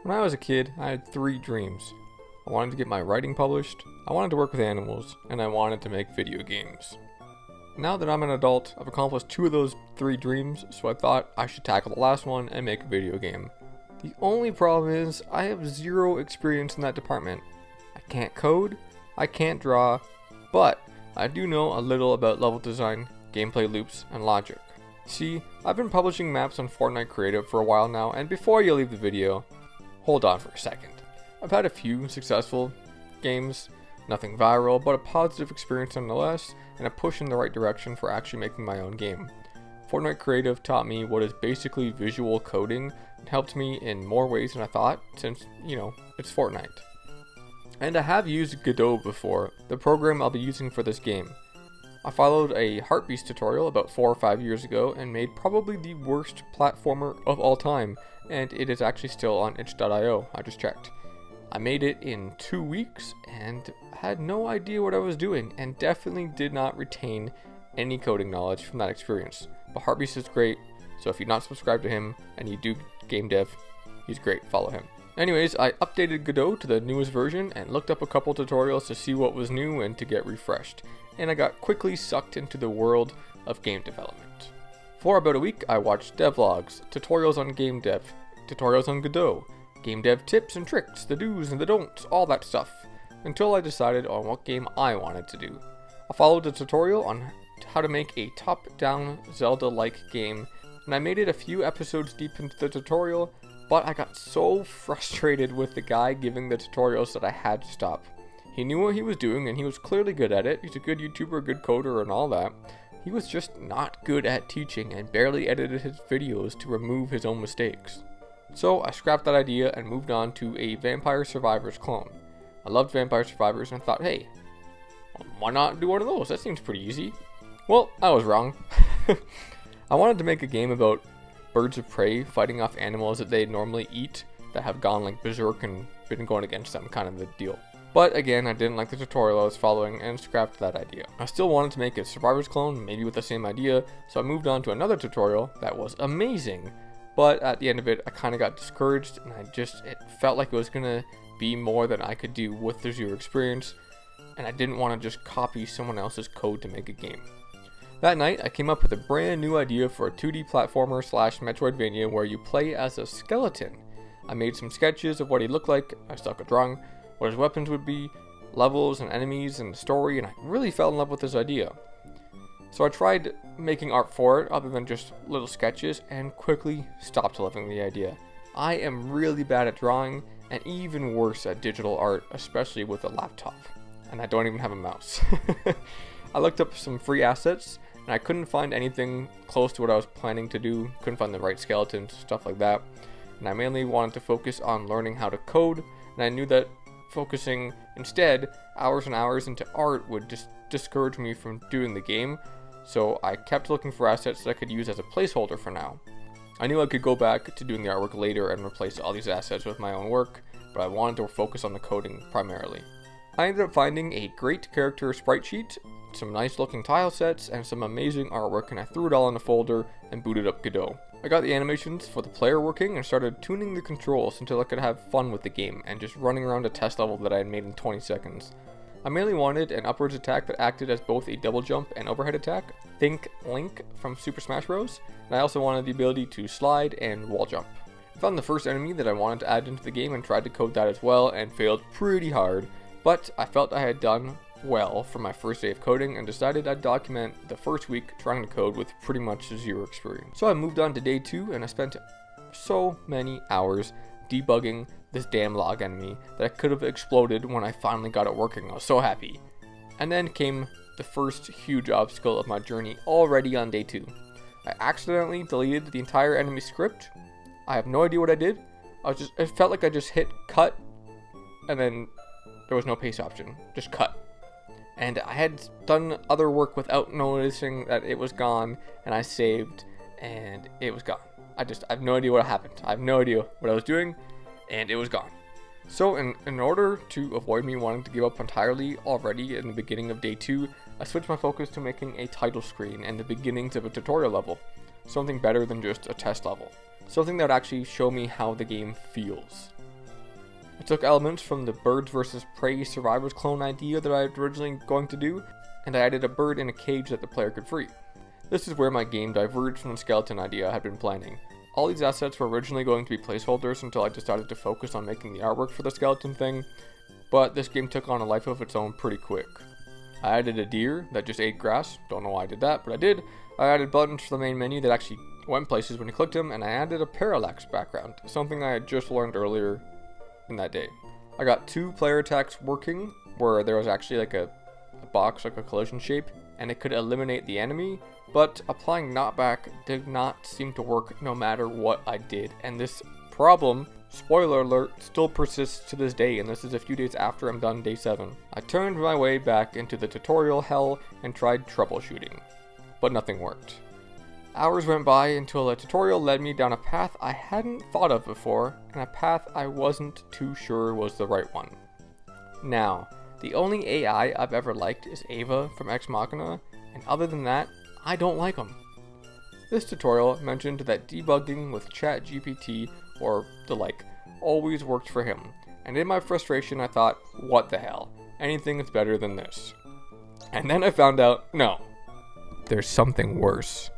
When I was a kid, I had 3 dreams. I wanted to get my writing published, I wanted to work with animals, and I wanted to make video games. Now that I'm an adult, I've accomplished 2 of those 3 dreams, so I thought I should tackle the last one and make a video game. The only problem is, I have 0 experience in that department. I can't code, I can't draw, but I do know a little about level design, gameplay loops, and logic. See, I've been publishing maps on Fortnite Creative for a while now, and before you leave the video, hold on for a second. I've had a few successful games, nothing viral, but a positive experience nonetheless, and a push in the right direction for actually making my own game. Fortnite Creative taught me what is basically visual coding, and helped me in more ways than I thought, since, it's Fortnite. And I have used Godot before, the program I'll be using for this game. I followed a Heartbeast tutorial about 4 or 5 years ago and made probably the worst platformer of all time, and it is actually still on itch.io, I just checked. I made it in 2 weeks and had no idea what I was doing and definitely did not retain any coding knowledge from that experience. But Heartbeast is great, so if you're not subscribed to him and you do game dev, he's great, follow him. Anyways, I updated Godot to the newest version and looked up a couple tutorials to see what was new and to get refreshed, and I got quickly sucked into the world of game development. For about a week, I watched devlogs, tutorials on game dev, tutorials on Godot, game dev tips and tricks, the do's and the don'ts, all that stuff, until I decided on what game I wanted to do. I followed a tutorial on how to make a top-down Zelda-like game, and I made it a few episodes deep into the tutorial, but I got so frustrated with the guy giving the tutorials that I had to stop. He knew what he was doing and he was clearly good at it. He's a good YouTuber, good coder and all that. He was just not good at teaching and barely edited his videos to remove his own mistakes. So I scrapped that idea and moved on to a Vampire Survivors clone. I loved Vampire Survivors and thought, hey, why not do one of those? That seems pretty easy. Well, I was wrong. I wanted to make a game about birds of prey fighting off animals that they normally eat that have gone like berserk and been going against them, kind of the deal. But again, I didn't like the tutorial I was following and scrapped that idea. I still wanted to make a Survivors clone, maybe with the same idea, so I moved on to another tutorial that was amazing. But at the end of it, I kind of got discouraged and it felt like it was gonna be more than I could do with the 0 experience, and I didn't want to just copy someone else's code to make a game. That night, I came up with a brand new idea for a 2D platformer / Metroidvania where you play as a skeleton. I made some sketches of what he looked like, I stuck a drawing, what his weapons would be, levels and enemies and the story, and I really fell in love with this idea. So I tried making art for it other than just little sketches and quickly stopped loving the idea. I am really bad at drawing and even worse at digital art, especially with a laptop. And I don't even have a mouse. I looked up some free assets and I couldn't find anything close to what I was planning to do, couldn't find the right skeletons, stuff like that. And I mainly wanted to focus on learning how to code, and I knew that focusing instead hours and hours into art would just discourage me from doing the game, so I kept looking for assets that I could use as a placeholder for now. I knew I could go back to doing the artwork later and replace all these assets with my own work, but I wanted to focus on the coding primarily. I ended up finding a great character sprite sheet, some nice looking tile sets, and some amazing artwork, and I threw it all in a folder and booted up Godot. I got the animations for the player working and started tuning the controls until I could have fun with the game and just running around a test level that I had made in 20 seconds. I mainly wanted an upwards attack that acted as both a double jump and overhead attack, think Link from Super Smash Bros, and I also wanted the ability to slide and wall jump. I found the first enemy that I wanted to add into the game and tried to code that as well and failed pretty hard, but I felt I had done well for my first day of coding and decided I'd document the first week trying to code with pretty much 0 experience. So I moved on to day 2 and I spent so many hours debugging this damn log enemy that I could have exploded when I finally got it working. I was so happy. And then came the first huge obstacle of my journey already on day 2. I accidentally deleted the entire enemy script. I have no idea what I did. It felt like I just hit cut and then there was no paste option, just cut. And I had done other work without noticing that it was gone, and I saved, and it was gone. I have no idea what happened. I have no idea what I was doing, and it was gone. So in order to avoid me wanting to give up entirely already in the beginning of day 2, I switched my focus to making a title screen and the beginnings of a tutorial level. Something better than just a test level. Something that would actually show me how the game feels. I took elements from the birds versus prey survivors clone idea that I was originally going to do, and I added a bird in a cage that the player could free. This is where my game diverged from the skeleton idea I had been planning. All these assets were originally going to be placeholders until I decided to focus on making the artwork for the skeleton thing, but this game took on a life of its own pretty quick. I added a deer that just ate grass, don't know why I did that, but I did. I added buttons for the main menu that actually went places when you clicked them, and I added a parallax background, something I had just learned earlier in that day. I got 2 player attacks working, where there was actually like a box, like a collision shape, and it could eliminate the enemy, but applying knockback did not seem to work no matter what I did, and this problem, spoiler alert, still persists to this day, and this is a few days after I'm done day 7. I turned my way back into the tutorial hell and tried troubleshooting, but nothing worked. Hours went by until a tutorial led me down a path I hadn't thought of before, and a path I wasn't too sure was the right one. Now, the only AI I've ever liked is Ava from Ex Machina, and other than that, I don't like them. This tutorial mentioned that debugging with ChatGPT or the like always worked for him, and in my frustration I thought, what the hell, anything is better than this. And then I found out, no, there's something worse.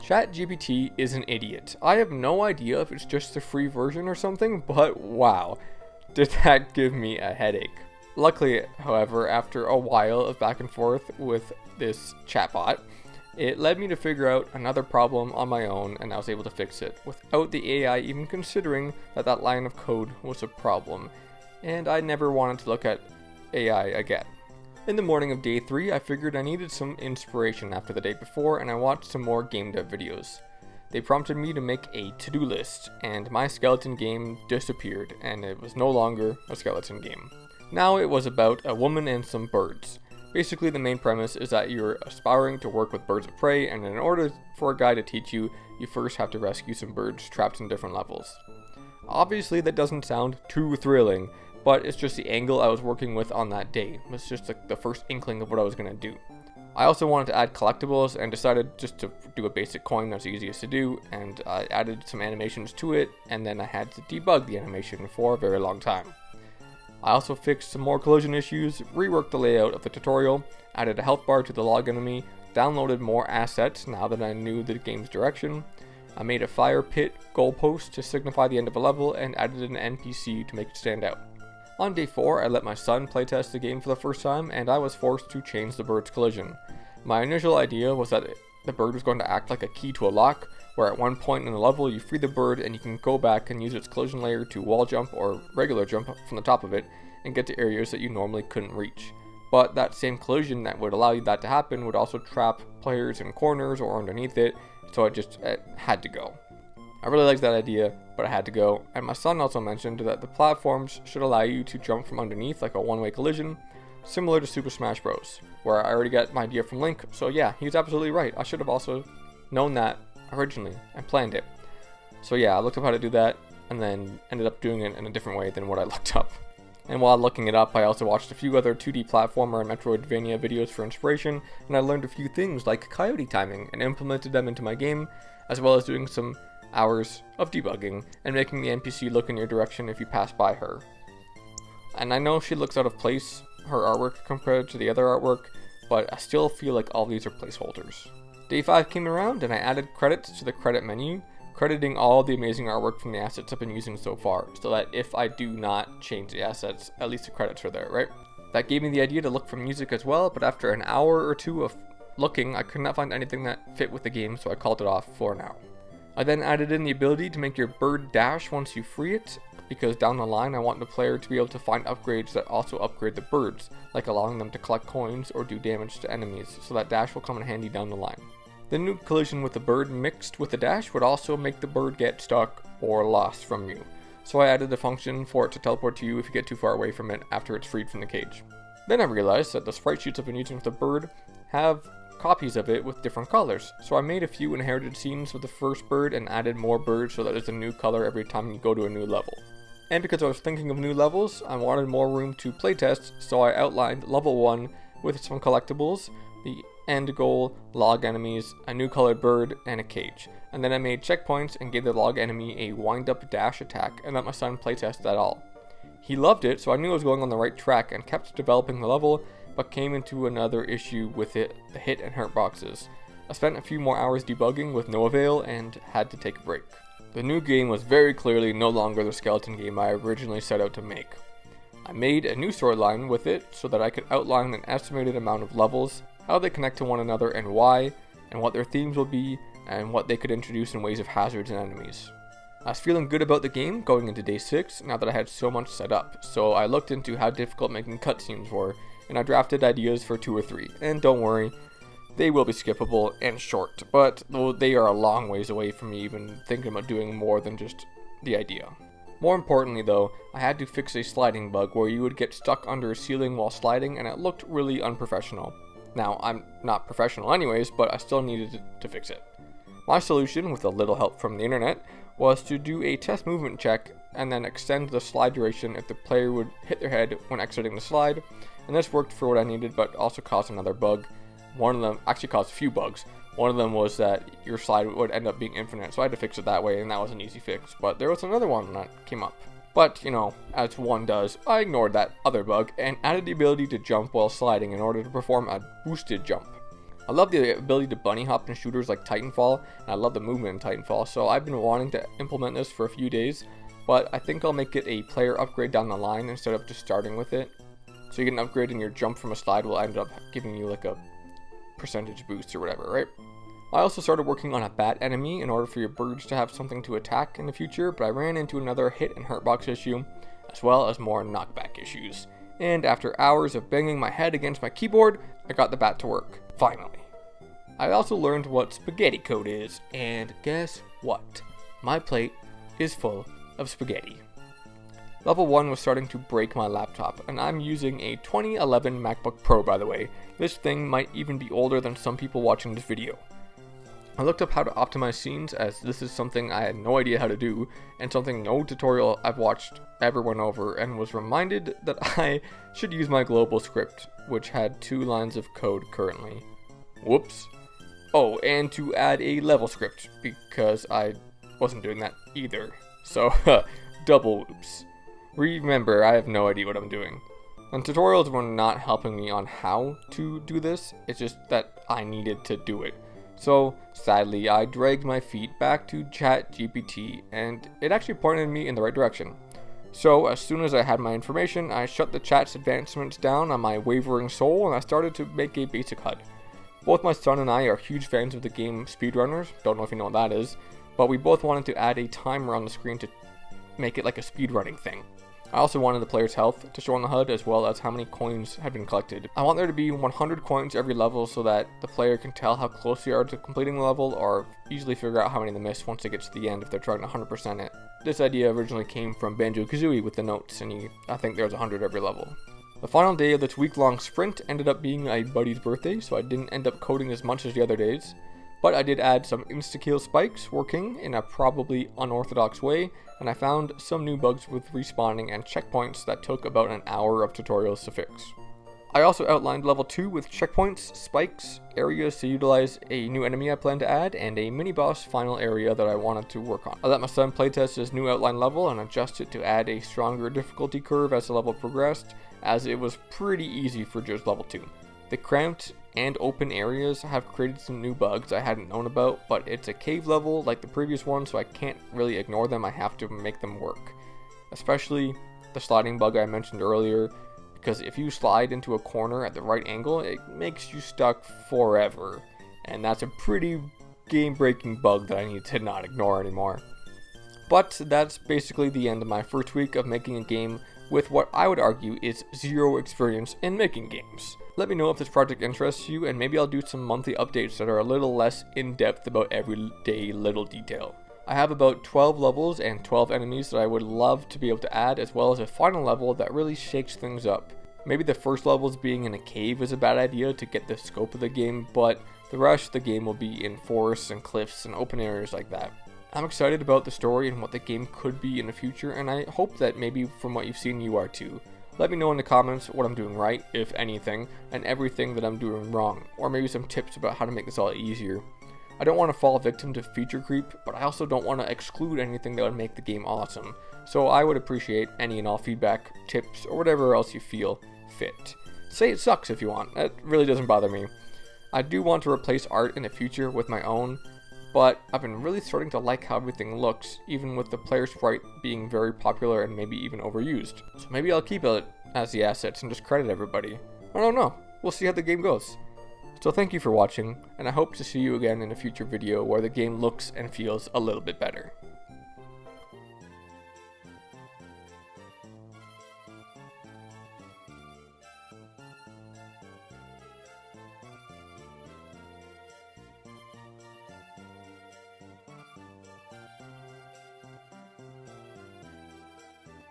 ChatGPT is an idiot. I have no idea if it's just the free version or something, but wow, did that give me a headache. Luckily, however, after a while of back and forth with this chatbot, it led me to figure out another problem on my own, and I was able to fix it without the AI even considering that line of code was a problem, and I never wanted to look at AI again. In the morning of day 3, I figured I needed some inspiration after the day before, and I watched some more game dev videos. They prompted me to make a to-do list, and my skeleton game disappeared, and it was no longer a skeleton game. Now it was about a woman and some birds. Basically, the main premise is that you're aspiring to work with birds of prey, and in order for a guy to teach you, you first have to rescue some birds trapped in different levels. Obviously, that doesn't sound too thrilling, but it's just the angle I was working with on that day. It was just like the first inkling of what I was going to do. I also wanted to add collectibles and decided just to do a basic coin that's easiest to do, and I added some animations to it, and then I had to debug the animation for a very long time. I also fixed some more collision issues, reworked the layout of the tutorial, added a health bar to the log enemy, downloaded more assets now that I knew the game's direction. I made a fire pit goalpost to signify the end of a level, and added an NPC to make it stand out. On day 4, I let my son playtest the game for the first time, and I was forced to change the bird's collision. My initial idea was that the bird was going to act like a key to a lock, where at one point in the level you free the bird and you can go back and use its collision layer to wall jump or regular jump from the top of it and get to areas that you normally couldn't reach. But that same collision that would allow you that to happen would also trap players in corners or underneath it, so it had to go. I really liked that idea, but it had to go, and my son also mentioned that the platforms should allow you to jump from underneath like a one-way collision, similar to Super Smash Bros., where I already got my idea from Link, so yeah, he's absolutely right. I should have also known that originally and planned it. So yeah, I looked up how to do that, and then ended up doing it in a different way than what I looked up. And while looking it up, I also watched a few other 2D platformer and Metroidvania videos for inspiration, and I learned a few things like coyote timing and implemented them into my game, as well as doing some hours of debugging and making the NPC look in your direction if you pass by her. And I know she looks out of place, her artwork compared to the other artwork, but I still feel like all these are placeholders. Day 5 came around and I added credits to the credit menu, crediting all the amazing artwork from the assets I've been using so far, so that if I do not change the assets, at least the credits are there, right? That gave me the idea to look for music as well, but after an hour or two of looking, I could not find anything that fit with the game, so I called it off for now. I then added in the ability to make your bird dash once you free it, because down the line I want the player to be able to find upgrades that also upgrade the birds, like allowing them to collect coins or do damage to enemies, so that dash will come in handy down the line. The new collision with the bird mixed with the dash would also make the bird get stuck or lost from you, so I added a function for it to teleport to you if you get too far away from it after it's freed from the cage. Then I realized that the sprite sheets I've been using with the bird have copies of it with different colors, so I made a few inherited scenes with the first bird and added more birds so that it's a new color every time you go to a new level. And because I was thinking of new levels, I wanted more room to playtest, so I outlined level 1 with some collectibles, the end goal, log enemies, a new colored bird, and a cage. And then I made checkpoints and gave the log enemy a wind-up dash attack and let my son playtest that all. He loved it, so I knew I was going on the right track and kept developing the level, but came into another issue with the hit and hurt boxes. I spent a few more hours debugging with no avail and had to take a break. The new game was very clearly no longer the skeleton game I originally set out to make. I made a new storyline with it so that I could outline an estimated amount of levels, how they connect to one another and why, and what their themes will be, and what they could introduce in ways of hazards and enemies. I was feeling good about the game going into day 6 now that I had so much set up, so I looked into how difficult making cutscenes were, and I drafted ideas for 2 or 3, and don't worry, they will be skippable and short, but they are a long ways away from me even thinking about doing more than just the idea. More importantly though, I had to fix a sliding bug where you would get stuck under a ceiling while sliding and it looked really unprofessional. Now, I'm not professional anyways, but I still needed to fix it. My solution, with a little help from the internet, was to do a test movement check and then extend the slide duration if the player would hit their head when exiting the slide, and this worked for what I needed but also caused another bug. One of them actually caused a few bugs. One of them was that your slide would end up being infinite, so I had to fix it that way, and that was an easy fix. But there was another one that came up. But, you know, as one does, I ignored that other bug and added the ability to jump while sliding in order to perform a boosted jump. I love the ability to bunny hop in shooters like Titanfall, and I love the movement in Titanfall, so I've been wanting to implement this for a few days, but I think I'll make it a player upgrade down the line instead of just starting with it. So you get an upgrade and your jump from a slide will end up giving you like a percentage boost or whatever, right? I also started working on a bat enemy in order for your birds to have something to attack in the future, but I ran into another hit and hurt box issue, as well as more knockback issues. And after hours of banging my head against my keyboard, I got the bat to work, finally. I also learned what spaghetti code is, and guess what? My plate is full of spaghetti. Level 1 was starting to break my laptop, and I'm using a 2011 MacBook Pro, by the way. This thing might even be older than some people watching this video. I looked up how to optimize scenes, as this is something I had no idea how to do, and something no tutorial I've watched ever went over, and was reminded that I should use my global script, which had 2 lines of code currently. Whoops. Oh, and to add a level script, because I wasn't doing that either. So, double oops. Remember, I have no idea what I'm doing. And tutorials were not helping me on how to do this, it's just that I needed to do it. So, sadly, I dragged my feet back to ChatGPT, and it actually pointed me in the right direction. So, as soon as I had my information, I shut the chat's advancements down on my wavering soul, and I started to make a basic HUD. Both my son and I are huge fans of the game Speedrunners, don't know if you know what that is, but we both wanted to add a timer on the screen to make it like a speedrunning thing. I also wanted the player's health to show on the HUD, as well as how many coins had been collected. I want there to be 100 coins every level so that the player can tell how close they are to completing the level, or easily figure out how many they missed once they get to the end if they're trying to 100% it. This idea originally came from Banjo-Kazooie with the notes, and I think there's 100 every level. The final day of this week-long sprint ended up being my buddy's birthday, so I didn't end up coding as much as the other days. But I did add some insta-kill spikes working in a probably unorthodox way, and I found some new bugs with respawning and checkpoints that took about an hour of tutorials to fix. I also outlined level 2 with checkpoints, spikes, areas to utilize a new enemy I plan to add, and a mini-boss final area that I wanted to work on. I let my son playtest his new outline level and adjust it to add a stronger difficulty curve as the level progressed, as it was pretty easy for just level 2. The cramped and open areas have created some new bugs I hadn't known about, but it's a cave level like the previous one, so I can't really ignore them, I have to make them work. Especially the sliding bug I mentioned earlier, because if you slide into a corner at the right angle, it makes you stuck forever, and that's a pretty game-breaking bug that I need to not ignore anymore. But that's basically the end of my first week of making a game with what I would argue is zero experience in making games. Let me know if this project interests you, and maybe I'll do some monthly updates that are a little less in-depth about everyday little detail. I have about 12 levels and 12 enemies that I would love to be able to add, as well as a final level that really shakes things up. Maybe the first levels being in a cave is a bad idea to get the scope of the game, but the rest of the game will be in forests and cliffs and open areas like that. I'm excited about the story and what the game could be in the future, and I hope that maybe from what you've seen you are too. Let me know in the comments what I'm doing right, if anything, and everything that I'm doing wrong, or maybe some tips about how to make this all easier. I don't want to fall victim to feature creep, but I also don't want to exclude anything that would make the game awesome. So I would appreciate any and all feedback, tips, or whatever else you feel fit. Say it sucks if you want, that really doesn't bother me. I do want to replace art in the future with my own, but I've been really starting to like how everything looks, even with the player sprite being very popular and maybe even overused. So maybe I'll keep it as the assets and just credit everybody. I don't know, we'll see how the game goes. So thank you for watching, and I hope to see you again in a future video where the game looks and feels a little bit better.